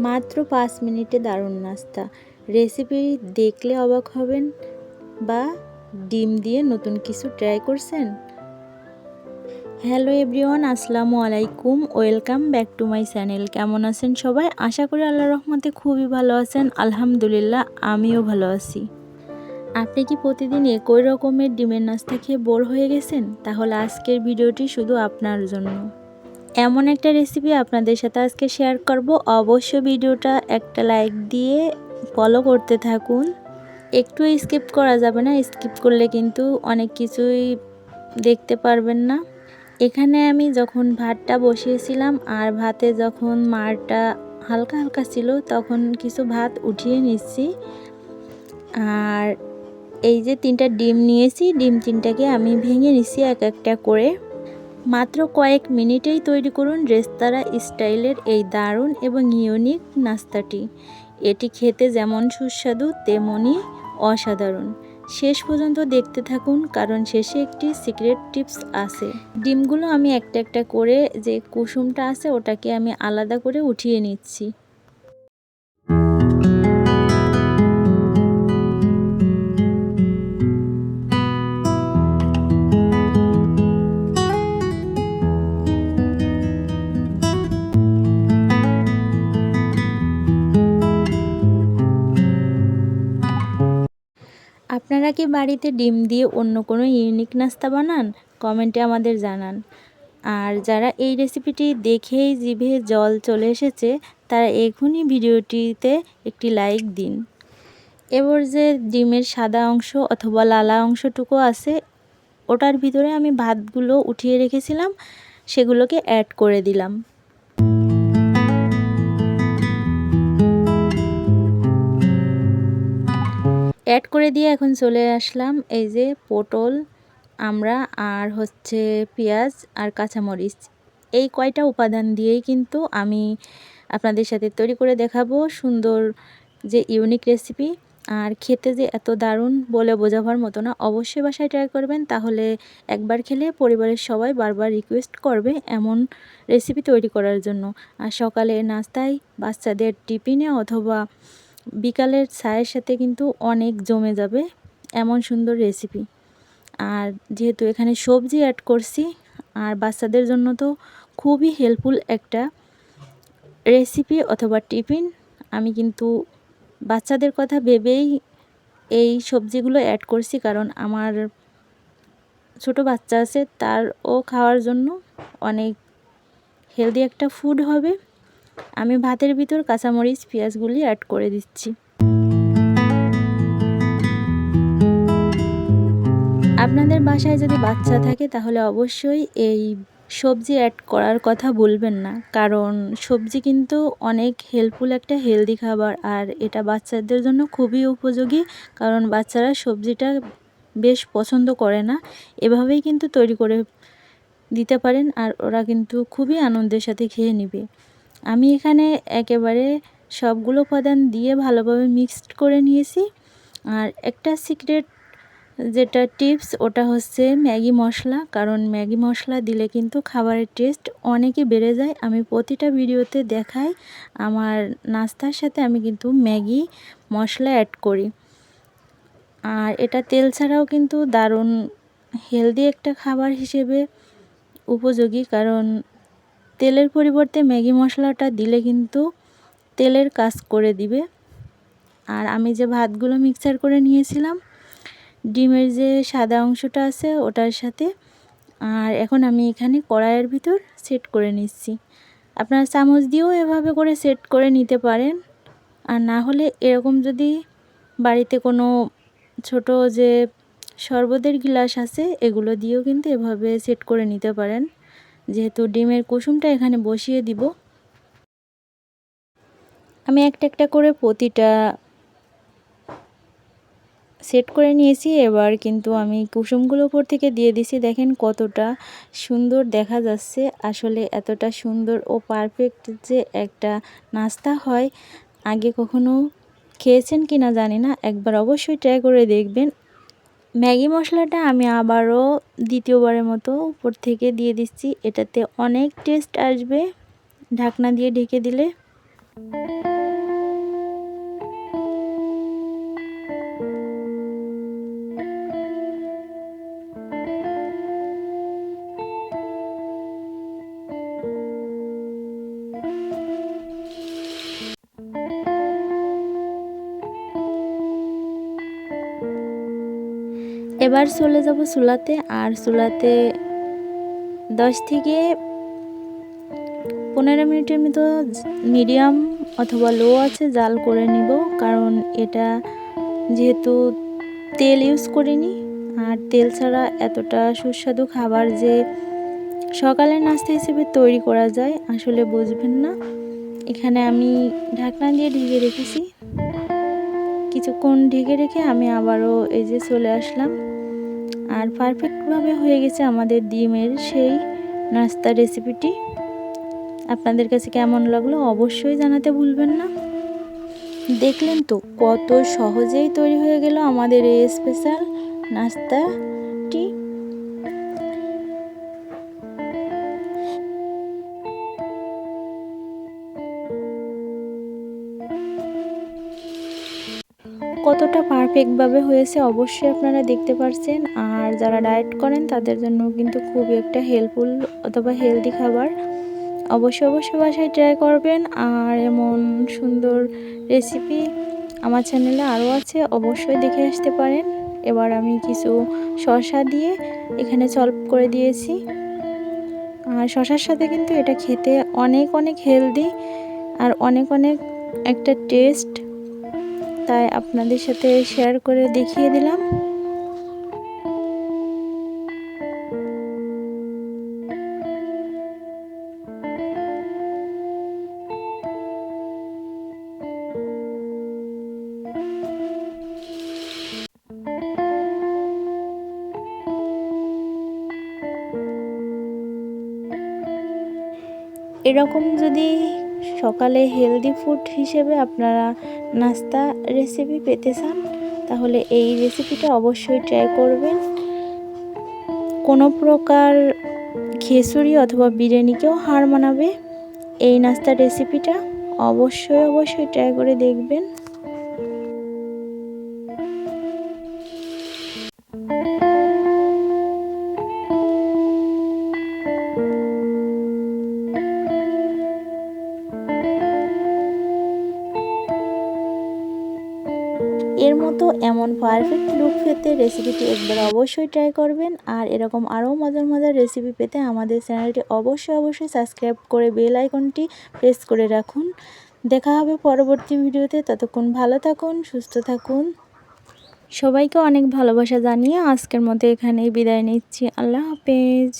মাত্র 5 মিনিটে দারুণ নাস্তা। রেসিপি দেখলে অবাক হবেন, বা ডিম দিয়ে নতুন কিছু ট্রাই করছেন। হ্যালো এভরিওয়ান, আসসালামু আলাইকুম, welcome back to my channel. কেমন আছেন সবাই? আশা করি আল্লাহর রহমতে খুবই ভালো আছেন। আলহামদুলিল্লাহ, আমিও ভালো আছি। আপনি কি প্রতিদিন একই রকমের ডিমের নাস্তা খেয়ে বোর হয়ে গেছেন? তাহলে আজকের ভিডিওটি শুধু আপনার জন্য। এমন একটা রেসিপি আপনাদের সাথে আজকে শেয়ার করব। অবশ্যই ভিডিওটা একটা লাইক দিয়ে ফলো করতে থাকুন। একটু স্কিপ করা যাবে না, স্কিপ করলে কিন্তু অনেক কিছুই দেখতে পারবেন না। এখানে আমি যখন ভাতটা বসিয়েছিলাম আর ভাতে যখন মারটা হালকা হালকা ছিল, তখন কিছু ভাত উঠিয়ে নিচ্ছি। আর এই যে 3টা ডিম নিয়েছি, ডিম 3টাকে আমি ভেঙে নিচ্ছি এক একটা করে। মাত্র কয়েক মিনিটেই তৈরি করুন রেস্তোরাঁ স্টাইলের এই দারুণ এবং ইউনিক নাস্তাটি। এটি খেতে যেমন সুস্বাদু তেমনই অসাধারণ। শেষ পর্যন্ত দেখতে থাকুন, কারণ শেষে একটি সিক্রেট টিপস আছে। ডিমগুলো আমি একটা একটা করে, যে কুসুমটা আছে ওটাকে আমি আলাদা করে উঠিয়ে নিচ্ছি। আপনারা কি বাড়িতে ডিম দিয়ে অন্য কোনো ইউনিক নাস্তা বানান? কমেন্টে আমাদের জানান। আর যারা এই রেসিপিটি দেখেই জিভে জল চলে এসেছে, তারা এখনই ভিডিওটিতে একটি লাইক দিন। এবার যে ডিমের সাদা অংশ অথবা লালা অংশটুকু আছে, ওটার ভিতরে আমি ভাতগুলো উঠিয়ে রেখেছিলাম, সেগুলোকে অ্যাড করে দিলাম। অ্যাড করে দিয়ে এখন চলে আসলাম এই যে পটল, আমরা আর হচ্ছে পেঁয়াজ আর কাঁচামরিচ, এই কয়টা উপাদান দিয়েই কিন্তু আমি আপনাদের সাথে তৈরি করে দেখাবো সুন্দর যে ইউনিক রেসিপি। আর খেতে যে এত দারুণ বলে বোঝাবার মতো না। অবশ্যই বাসায় ট্রাই করবেন, তাহলে একবার খেলে পরিবারের সবাই বারবার রিকোয়েস্ট করবে এমন রেসিপি তৈরি করার জন্য। আর সকালে নাস্তায়, বাচ্চাদের টিফিনে অথবা বিকালের চায়ের সাথে কিন্তু অনেক জমে যাবে এমন সুন্দর রেসিপি। আর যেহেতু এখানে সবজি অ্যাড করছি, আর বাচ্চাদের জন্য তো খুবই হেল্পফুল একটা রেসিপি অথবা টিফিন। আমি কিন্তু বাচ্চাদের কথা ভেবেই এই সবজিগুলো অ্যাড করছি, কারণ আমার ছোট বাচ্চা আছে, তারও খাওয়ার জন্য অনেক হেলদি একটা ফুড হবে। আমি ভাতের ভিতর কাঁচামরিচ পেঁয়াজগুলি অ্যাড করে দিচ্ছি। আপনাদের বাসায় যদি বাচ্চা থাকে তাহলে অবশ্যই এই সবজি অ্যাড করার কথা বলবেন না, কারণ সবজি কিন্তু অনেক হেল্পফুল একটা হেলদি খাবার। আর এটা বাচ্চাদের জন্য খুবই উপযোগী, কারণ বাচ্চারা সবজিটা বেশ পছন্দ করে না। এভাবেই কিন্তু তৈরি করে দিতে পারেন, আর ওরা কিন্তু খুবই আনন্দের সাথে খেয়ে নেবে। আমি এখানে একেবারে সবগুলো উপাদান দিয়ে ভালোভাবে মিক্সড করে নিয়েছি। আর একটা সিক্রেট যেটা টিপস, ওটা হচ্ছে ম্যাগি মশলা, কারণ ম্যাগি মশলা দিলে কিন্তু খাবারের টেস্ট অনেকই বেড়ে যায়। আমি প্রতিটা ভিডিওতে দেখাই, আমার নাস্তার সাথে আমি কিন্তু ম্যাগি মশলা অ্যাড করি। আর এটা তেল ছাড়াও কিন্তু দারুণ হেলদি একটা খাবার হিসেবে উপযোগী, কারণ তেলের পরিবর্তে ম্যাগি মশলাটা দিলে কিন্তু তেলের কাজ করে দিবে। আর আমি যে ভাতগুলো মিক্সার করে নিয়েছিলাম ডিমের যে সাদা অংশটা আছে ওটার সাথে, আর এখন আমি এখানে কড়াইয়ের ভিতর সেট করে নিচ্ছি। আপনারা চামচ দিয়েও এভাবে করে সেট করে নিতে পারেন, আর না হলে এরকম যদি বাড়িতে কোনো ছোট যে শরবতের গ্লাস আছে, এগুলো দিয়েও কিন্তু এভাবে সেট করে নিতে পারেন। যেহেতু ডিমের কুসুমটা এখানে বসিয়ে দিব, আমি একটা একটা করে প্রতিটা সেট করে নিয়েছি। এবার কিন্তু আমি কুসুমগুলো উপর থেকে দিয়ে দিছি। দেখেন কতটা সুন্দর দেখা যাচ্ছে। আসলে এতটা সুন্দর ও পারফেক্ট যে একটা নাস্তা হয়, আগে কখনো খেয়েছেন কি না জানি না, একবার অবশ্যই ট্রাই করে দেখবেন। ম্যাগি মশলাটা আমি আবারও দ্বিতীয়বারের মতো উপর থেকে দিয়ে দিচ্ছি। এটাতে অনেক টেস্ট আসবে ঢাকনা দিয়ে ঢেকে দিলে। এবার চলে যাব চুলাতে, আর চুলাতে 10 থেকে 15 মিনিটের মতো মিডিয়াম অথবা লো আছে জাল করে নিব, কারণ এটা যেহেতু তেল ইউজ করিনি, আর তেল ছাড়া এতটা সুস্বাদু খাবার যে সকালের নাস্তা হিসেবে তৈরি করা যায় আসলে বুঝবেন না। এখানে আমি ঢাকনা দিয়ে ঢেকে রেখেছি, কিছুক্ষণ ঢেকে রেখে আমি আবারও এই যে চলে আসলাম। আর পারফেক্টভাবে হয়ে গেছে আমাদের ডিমের সেই নাস্তা রেসিপিটি। আপনাদের কাছে কেমন লাগলো অবশ্যই জানাতে ভুলবেন না। দেখলেন তো কত সহজেই তৈরি হয়ে গেল আমাদের এই স্পেশাল নাস্তাটি। কতটা পারফেক্টভাবে হয়েছে অবশ্যই আপনারা দেখতে পাচ্ছেন। আর যারা ডায়েট করেন তাদের জন্য কিন্তু খুব একটা হেল্পফুল অথবা হেলদি খাবার। অবশ্যই বাসায় ট্রাই করবেন। আর এমন সুন্দর রেসিপি আমার চ্যানেলে আরও আছে, অবশ্যই দেখে আসতে পারেন। এবার আমি কিছু শসা দিয়ে এখানে সলভ করে দিয়েছি। আর শসার সাথে কিন্তু এটা খেতে অনেক হেলদি আর অনেক একটা টেস্ট, তাই আপনাদের সাথে শেয়ার করে দেখিয়ে দিলাম। এরকম যদি সকালে হেলদি ফুড হিসেবে আপনারা নাস্তা রেসিপি পেতে চান তাহলে এই রেসিপিটা অবশ্যই ট্রাই করবেন। কোনো প্রকার খিচুড়ি অথবা বিরিয়ানিকেও হার মানাবে এই নাস্তার রেসিপিটা। অবশ্যই ট্রাই করে দেখবেন। এর মতো এমন পারফেক্ট লুক পেতে রেসিপিটি একবার অবশ্যই ট্রাই করবেন। আর এরকম আরও মজার রেসিপি পেতে আমাদের চ্যানেলটি অবশ্যই সাবস্ক্রাইব করে বেল আইকনটি প্রেস করে রাখুন। দেখা হবে পরবর্তী ভিডিওতে। ততক্ষণ ভালো থাকুন, সুস্থ থাকুন। সবাইকে অনেক ভালোবাসা জানিয়ে আজকের মতো এখানেই বিদায় নিচ্ছি। আল্লাহ হাফেজ।